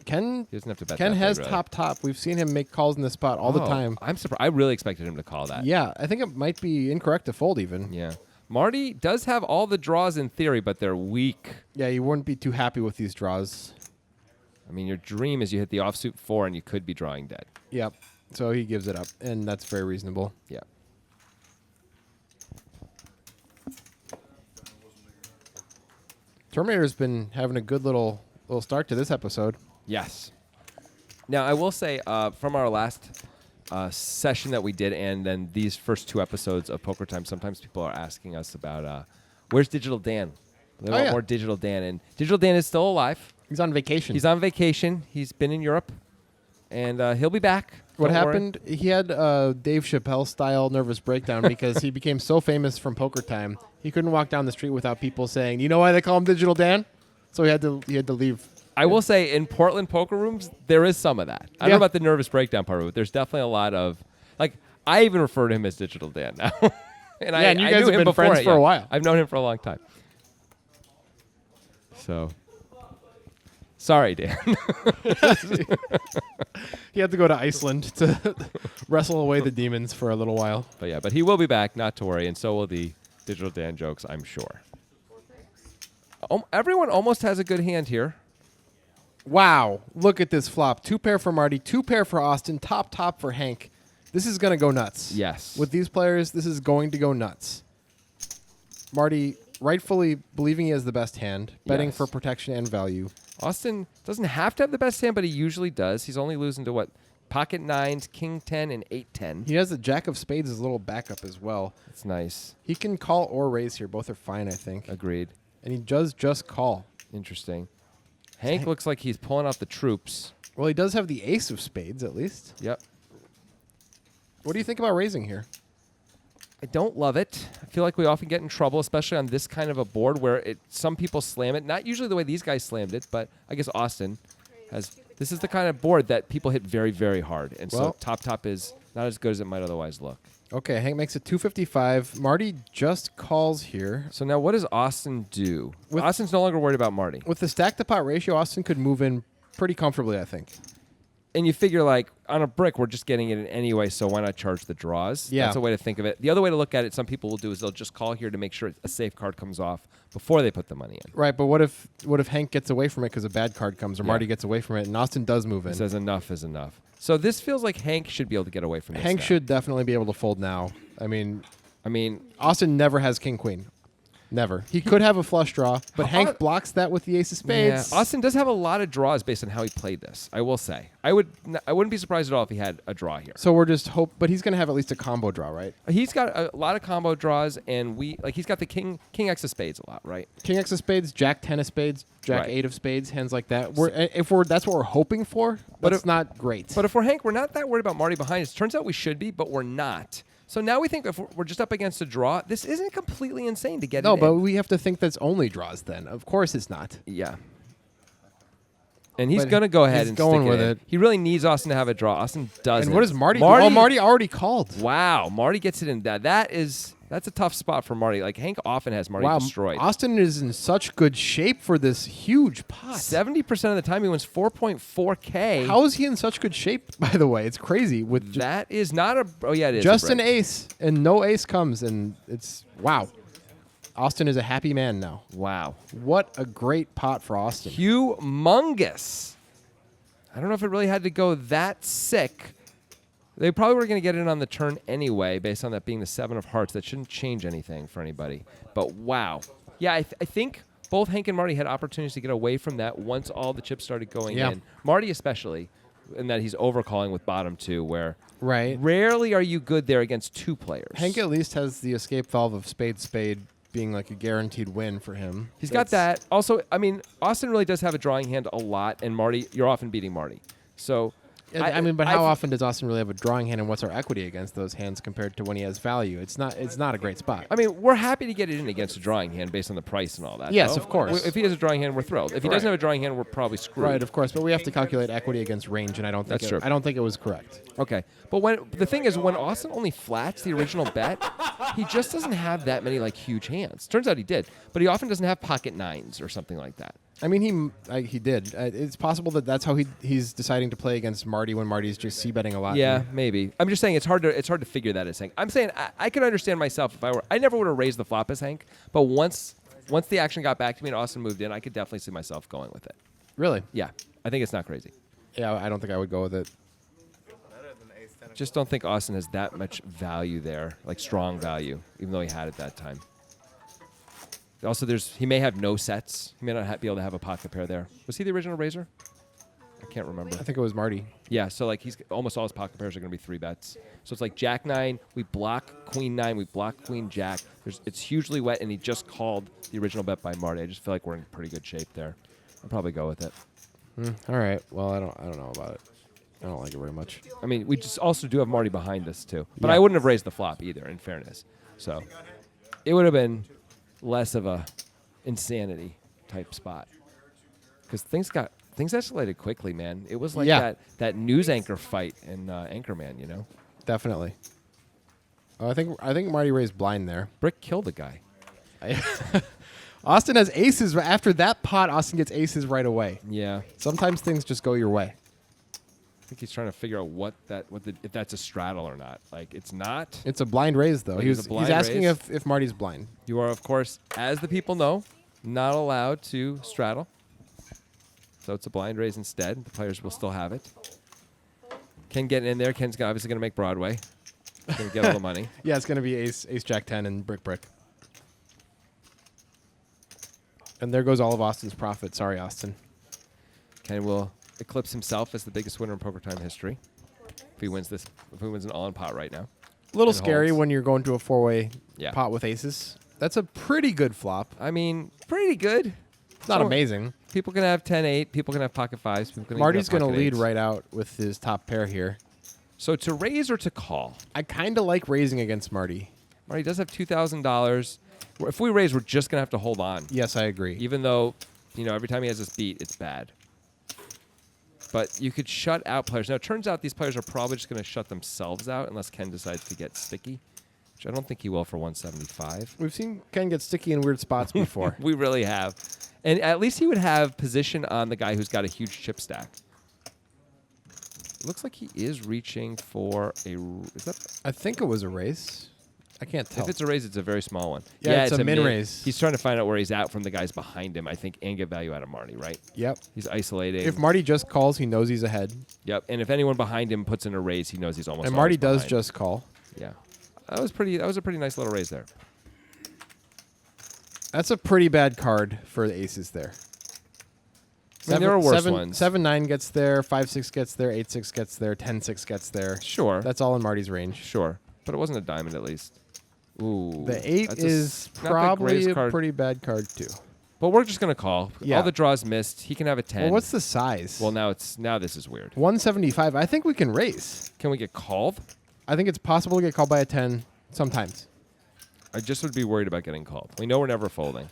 Speaker 2: Ken
Speaker 1: He doesn't have to bet
Speaker 2: Ken
Speaker 1: that
Speaker 2: has
Speaker 1: big, really.
Speaker 2: top. We've seen him make calls in this spot all the
Speaker 1: Oh,
Speaker 2: time.
Speaker 1: I'm surprised. I really expected him to call that.
Speaker 2: Yeah, I think it might be incorrect to fold even.
Speaker 1: Yeah. Marty does have all the draws in theory, but they're weak.
Speaker 2: Yeah, you wouldn't be too happy with these draws.
Speaker 1: I mean, your dream is you hit the offsuit 4 and you could be drawing dead.
Speaker 2: Yep. So he gives it up, and that's very reasonable.
Speaker 1: Yeah.
Speaker 2: Terminator's been having a good little start to this episode.
Speaker 1: Yes. Now, I will say from our last session that we did and then these first 2 episodes of Poker Time, sometimes people are asking us about where's Digital Dan? They want more Digital Dan. And Digital Dan is still alive.
Speaker 2: He's on vacation.
Speaker 1: He's on vacation. He's been in Europe. And he'll be back.
Speaker 2: What
Speaker 1: Don't worry.
Speaker 2: happened? He had Dave Chappelle-style nervous breakdown because he became so famous from Poker Time, he couldn't walk down the street without people saying, "You know why they call him Digital Dan?" So he had to leave.
Speaker 1: I will say in Portland poker rooms, there is some of that. I don't know about the nervous breakdown part of it. There's definitely a lot of, like, I even refer to him as Digital Dan now.
Speaker 2: And you
Speaker 1: I
Speaker 2: guys
Speaker 1: knew
Speaker 2: have
Speaker 1: him
Speaker 2: been
Speaker 1: before
Speaker 2: friends
Speaker 1: it,
Speaker 2: for a while.
Speaker 1: I've known him for a long time. So, sorry, Dan.
Speaker 2: He had to go to Iceland to wrestle away the demons for a little while.
Speaker 1: But he will be back, not to worry, and so will the Digital Dan jokes, I'm sure. Everyone almost has a good hand here.
Speaker 2: Wow, look at this flop. 2 pair for Marty, 2 pair for Austin, top for Hank. This is going to go nuts.
Speaker 1: Yes.
Speaker 2: With these players, this is going to go nuts. Marty rightfully believing he has the best hand, betting
Speaker 1: Yes.
Speaker 2: for protection and value.
Speaker 1: Austin doesn't have to have the best hand, but he usually does. He's only losing to what? Pocket 9s, King 10, and 8-10.
Speaker 2: He has the Jack of Spades as a little backup as well.
Speaker 1: It's nice.
Speaker 2: He can call or raise here. Both are fine, I think.
Speaker 1: Agreed.
Speaker 2: And he does just call.
Speaker 1: Interesting. Hank looks like he's pulling out the troops.
Speaker 2: Well, he does have the Ace of Spades, at least.
Speaker 1: Yep.
Speaker 2: What do you think about raising here?
Speaker 1: I don't love it. I feel like we often get in trouble, especially on this kind of a board where some people slam it. Not usually the way these guys slammed it, but I guess Austin has. This is the kind of board that people hit very, very hard. And
Speaker 2: Well-
Speaker 1: so top is not as good as it might otherwise look.
Speaker 2: Okay, Hank makes it 255. Marty just calls here.
Speaker 1: So now what does Austin do?
Speaker 2: With-
Speaker 1: Austin's no longer worried about Marty.
Speaker 2: With the stack to pot ratio, Austin could move in pretty comfortably, I think.
Speaker 1: And you figure, like, on a brick, we're just getting it in anyway, so why not charge the draws?
Speaker 2: Yeah.
Speaker 1: That's a way to think of it. The other way to look at it, some people will do, is they'll just call here to make sure a safe card comes off before they put the money in.
Speaker 2: Right, but what if Hank gets away from it because a bad card comes, or
Speaker 1: Yeah.
Speaker 2: Marty gets away from it, and Austin does move in?
Speaker 1: It says enough is enough. So this feels like Hank should be able to get away from this
Speaker 2: Hank
Speaker 1: now.
Speaker 2: should definitely be able to fold now. I mean,
Speaker 1: I mean,
Speaker 2: Austin never has king queen. Never. He could have a flush draw, but Hank blocks that with the ace of spades.
Speaker 1: yeah, Austin does have a lot of draws based on how he played this, I will say. I wouldn't be surprised at all if he had a draw here.
Speaker 2: So we're just but he's going to have at least a combo draw, right?
Speaker 1: He's got a lot of combo draws, and he's got the king X of spades a lot, right?
Speaker 2: King X of spades, Jack 10 of spades, Jack
Speaker 1: Right.
Speaker 2: 8 of spades, hands like that. That's what we're hoping for, but it's not great.
Speaker 1: But if we're Hank, we're not that worried about Marty behind us. Turns out we should be, but we're not. So now we think if we're just up against a draw, this isn't completely insane to get
Speaker 2: no,
Speaker 1: it
Speaker 2: but
Speaker 1: in.
Speaker 2: we have to think that's only draws then. Of course it's not.
Speaker 1: Yeah. And he's
Speaker 2: But
Speaker 1: going to go ahead
Speaker 2: he's
Speaker 1: and
Speaker 2: going
Speaker 1: stick
Speaker 2: with
Speaker 1: in.
Speaker 2: it.
Speaker 1: He really needs Austin to have a draw. Austin doesn't.
Speaker 2: And what does Marty do? Oh, Marty already called.
Speaker 1: Wow, Marty gets it in. That's a tough spot for Marty. Like Hank often has Marty destroyed.
Speaker 2: Austin is in such good shape for this huge pot.
Speaker 1: 70% of the time he wins 4.4K.
Speaker 2: How is he in such good shape, by the way? It's crazy. With
Speaker 1: That is not a. Oh yeah, it is.
Speaker 2: just
Speaker 1: a
Speaker 2: an
Speaker 1: break.
Speaker 2: ace, and no ace comes, and it's wow. Austin is a happy man now.
Speaker 1: Wow.
Speaker 2: What a great pot for Austin.
Speaker 1: Humongous. I don't know if it really had to go that sick. They probably were going to get it on the turn anyway, based on that being the 7 of hearts. That shouldn't change anything for anybody. But wow. Yeah, I think both Hank and Marty had opportunities to get away from that once all the chips started going
Speaker 2: Yeah.
Speaker 1: in. Marty especially, in that he's overcalling with bottom 2, where
Speaker 2: Right.
Speaker 1: rarely are you good there against 2 players.
Speaker 2: Hank at least has the escape valve of spade being like a guaranteed win for him.
Speaker 1: He's got that. Also, I mean, Austin really does have a drawing hand a lot, and Marty, you're often beating Marty. So,
Speaker 2: I mean, but how
Speaker 1: I've-
Speaker 2: often does Austin really have a drawing hand, and what's our equity against those hands compared to when he has value? It's not a great spot.
Speaker 1: I mean, we're happy to get it in against a drawing hand based on the price and all that.
Speaker 2: Yes,
Speaker 1: though.
Speaker 2: of course.
Speaker 1: If he has a drawing hand, we're thrilled. If he doesn't have a drawing hand, we're probably screwed.
Speaker 2: Right, of course, but we have to calculate equity against range, and I don't think
Speaker 1: That's true.
Speaker 2: I don't think it was correct.
Speaker 1: Okay, but when the thing is, when Austin only flats the original bet, he just doesn't have that many like huge hands. Turns out he did, but he often doesn't have pocket nines or something like that.
Speaker 2: I mean, he did. It's possible that that's how he's deciding to play against Marty when Marty's just c-betting a lot.
Speaker 1: Yeah, maybe. I'm just saying it's hard to figure that as Hank. I'm saying I could understand myself if I never would have raised the flop as Hank, but once the action got back to me and Austin moved in, I could definitely see myself going with it.
Speaker 2: Really?
Speaker 1: Yeah, I think it's not crazy.
Speaker 2: Yeah, I don't think I would go with it.
Speaker 3: Better than ace ten.
Speaker 1: Just don't think Austin has that much value there, like strong value, even though he had it that time. Also, he may have no sets. He may not be able to have a pocket pair there. Was he the original raiser? I can't remember.
Speaker 2: I think it was Marty.
Speaker 1: Yeah, so like he's almost all his pocket pairs are going to be 3-bets. So it's like Jack 9, we block Queen 9, we block Queen Jack. It's hugely wet, and he just called the original bet by Marty. I just feel like we're in pretty good shape there. I'll probably go with it.
Speaker 2: All right. Well, I don't know about it. I don't like it very much.
Speaker 1: I mean, we just also do have Marty behind us too, but
Speaker 2: Yeah.
Speaker 1: I wouldn't have raised the flop either. In fairness, so it would have been less of a insanity type spot because things escalated quickly, man. It was like
Speaker 2: Yeah.
Speaker 1: that news anchor fight in Anchorman, you know.
Speaker 2: Definitely. Oh, I think Marty raised blind there.
Speaker 1: Brick killed a guy.
Speaker 2: Austin has aces. After that pot, Austin gets aces right away.
Speaker 1: Yeah,
Speaker 2: Sometimes things just go your way.
Speaker 1: I think he's trying to figure out if that's a straddle or not. Like it's not.
Speaker 2: It's a blind raise, though.
Speaker 1: It is a blind
Speaker 2: He's asking
Speaker 1: raise.
Speaker 2: if Marty's blind.
Speaker 1: You are, of course, as the people know, not allowed to straddle. So it's a blind raise instead. The players will still have it. Ken getting in there. Ken's obviously going to make Broadway. He's going to get all the money.
Speaker 2: Yeah, it's going to be ace jack 10 and brick. And there goes all of Austin's profit. Sorry, Austin.
Speaker 1: Ken will eclipse himself as the biggest winner in Poker Time history if he wins an all-in pot right now.
Speaker 2: A little
Speaker 1: And
Speaker 2: scary
Speaker 1: holds.
Speaker 2: when you're going to a four-way
Speaker 1: Yeah.
Speaker 2: pot with aces. That's a pretty good flop.
Speaker 1: I mean, pretty good.
Speaker 2: It's not
Speaker 1: So-
Speaker 2: amazing.
Speaker 1: People can have 10-8. People can have pocket fives. People can
Speaker 2: Marty's
Speaker 1: going
Speaker 2: going
Speaker 1: to
Speaker 2: to lead right out with his top pair here.
Speaker 1: So to raise or to call?
Speaker 2: I kind of like raising against Marty.
Speaker 1: Marty does have $2,000. If we raise, we're just going to have to hold on.
Speaker 2: Yes, I agree.
Speaker 1: Even though, every time he has this beat, it's bad. But you could shut out players. Now, it turns out these players are probably just going to shut themselves out unless Ken decides to get sticky, which I don't think he will for 175.
Speaker 2: We've seen Ken get sticky in weird spots before.
Speaker 1: We really have. And at least he would have position on the guy who's got a huge chip stack. It looks like he is reaching for is that?
Speaker 2: I think it was a raise. I can't tell.
Speaker 1: If it's a raise, it's a very small one.
Speaker 2: Yeah, it's a min raise.
Speaker 1: He's trying to find out where he's at from the guys behind him, I think, and get value out of Marty, right?
Speaker 2: Yep.
Speaker 1: He's isolating.
Speaker 2: If Marty just calls, he knows he's ahead.
Speaker 1: Yep. And if anyone behind him puts in a raise, he knows he's almost.
Speaker 2: And Marty
Speaker 1: always
Speaker 2: does
Speaker 1: behind.
Speaker 2: just call.
Speaker 1: Yeah. That was a pretty nice little raise there.
Speaker 2: That's a pretty bad card for the aces there.
Speaker 1: I mean, there are worse ones.
Speaker 2: 7-9 gets there, 5-6 gets there, 8-6 gets there, 10-6 gets there.
Speaker 1: Sure.
Speaker 2: That's all in Marty's range.
Speaker 1: Sure. But it wasn't a diamond at least. Ooh.
Speaker 2: The 8
Speaker 1: that's a
Speaker 2: is
Speaker 1: not the
Speaker 2: probably
Speaker 1: greatest
Speaker 2: a
Speaker 1: card.
Speaker 2: pretty bad card too.
Speaker 1: But we're just gonna call.
Speaker 2: Yeah.
Speaker 1: All the draws missed. He can have a 10.
Speaker 2: Well, what's the size?
Speaker 1: Well, now this is weird.
Speaker 2: 175. I think we can raise.
Speaker 1: Can we get called?
Speaker 2: I think it's possible to get called by a 10 sometimes.
Speaker 1: I just would be worried about getting called. We know we're never folding.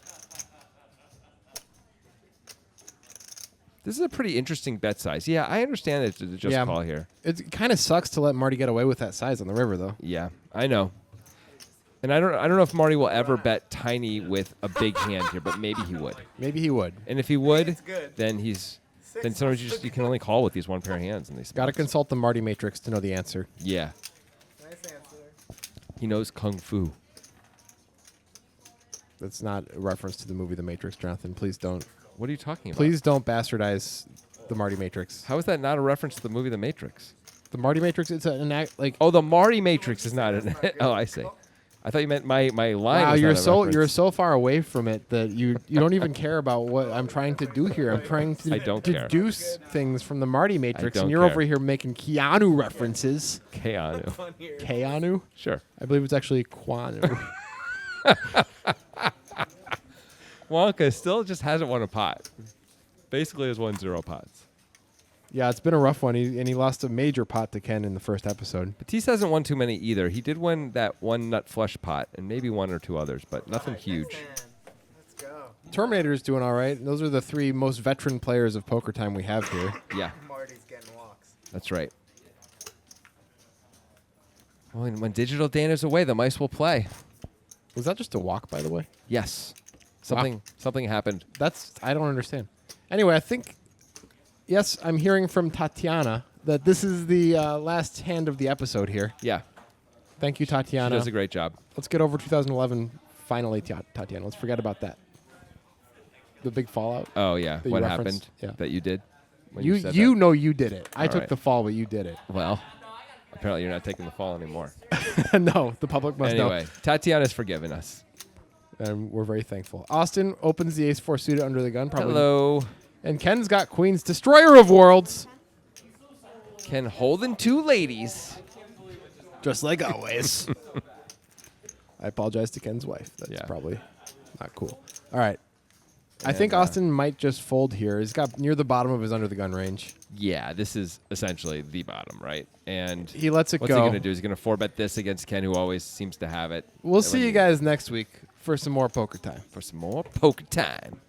Speaker 1: This is a pretty interesting bet size. Yeah, I understand it's a just
Speaker 2: Yeah.
Speaker 1: call here.
Speaker 2: It kind of sucks to let Marty get away with that size on the river, though.
Speaker 1: Yeah, I know. And I don't know if Marty will ever bet tiny with a big hand here, but maybe he would.
Speaker 2: Maybe he would.
Speaker 1: And if he would,
Speaker 3: It's good.
Speaker 1: then sometimes you can only call with these one pair of hands in these
Speaker 2: Got to
Speaker 1: spots.
Speaker 2: consult the Marty matrix to know the answer.
Speaker 1: Yeah,
Speaker 3: Nice answer.
Speaker 1: he knows kung fu.
Speaker 2: That's not a reference to the movie The Matrix, Jonathan. Please don't.
Speaker 1: What are you talking about?
Speaker 2: Please don't bastardize the Marty Matrix.
Speaker 1: How is that not a reference to the movie The Matrix?
Speaker 2: The Marty Matrix, it's an act like.
Speaker 1: Oh, the Marty Matrix is not an. Oh, I see. I thought you meant my line.
Speaker 2: Wow,
Speaker 1: was
Speaker 2: you're
Speaker 1: not a
Speaker 2: so
Speaker 1: reference.
Speaker 2: so far away from it that you don't even care about what I'm trying to do here. I'm trying to
Speaker 1: I don't care.
Speaker 2: deduce things from the Marty Matrix,
Speaker 1: don't
Speaker 2: and you're
Speaker 1: care.
Speaker 2: over here making Keanu references.
Speaker 1: Keanu.
Speaker 3: On here.
Speaker 2: Keanu?
Speaker 1: Sure.
Speaker 2: I believe it's actually Quanu.
Speaker 1: Wonka still just hasn't won a pot. Basically has won 0 pots.
Speaker 2: Yeah, it's been a rough one, and he lost a major pot to Ken in the first episode.
Speaker 1: Batiste hasn't won too many either. He did win that one nut flush pot and maybe one or two others, but nothing
Speaker 3: Alright,
Speaker 1: huge.
Speaker 3: next hand. Let's go.
Speaker 2: Terminator's doing all right. Those are the three most veteran players of Poker Time we have here.
Speaker 1: Yeah,
Speaker 3: Marty's getting walks.
Speaker 1: that's right. Well, and when Digital Dana's away, the mice will play.
Speaker 2: Was that just a walk, by the way?
Speaker 1: Yes. Something happened.
Speaker 2: I don't understand. Anyway, I think, yes, I'm hearing from Tatiana that this is the last hand of the episode here.
Speaker 1: Yeah.
Speaker 2: Thank you,
Speaker 1: She
Speaker 2: Tatiana.
Speaker 1: does a great job.
Speaker 2: Let's get over 2011 finally, Tatiana. Let's forget about that. The big fallout.
Speaker 1: Oh, yeah.
Speaker 2: That you
Speaker 1: What
Speaker 2: referenced?
Speaker 1: happened
Speaker 2: Yeah.
Speaker 1: that you did? when
Speaker 2: You
Speaker 1: said
Speaker 2: you
Speaker 1: that?
Speaker 2: know you did it. I
Speaker 1: All
Speaker 2: took
Speaker 1: right.
Speaker 2: the fall, but you did it.
Speaker 1: Well, apparently you're not taking the fall anymore.
Speaker 2: No, the public must
Speaker 1: Anyway, Tatiana's forgiven us.
Speaker 2: know. And we're very thankful. Austin opens the ace-4 suited under the gun. Probably.
Speaker 1: Hello.
Speaker 2: And Ken's got queens. Destroyer of worlds.
Speaker 1: Ken holding two ladies.
Speaker 2: Just like always. I apologize to Ken's wife. That's
Speaker 1: Yeah.
Speaker 2: probably not cool. All right. I
Speaker 1: And,
Speaker 2: think Austin might just fold here. He's got near the bottom of his under the gun range.
Speaker 1: Yeah, this is essentially the bottom, right? And
Speaker 2: He lets it
Speaker 1: what's
Speaker 2: go.
Speaker 1: he going to do? He's going to 4-bet this against Ken, who always seems to have it.
Speaker 2: We'll
Speaker 1: And
Speaker 2: see
Speaker 1: when
Speaker 2: you guys next week for some more poker time.
Speaker 1: for some more poker time.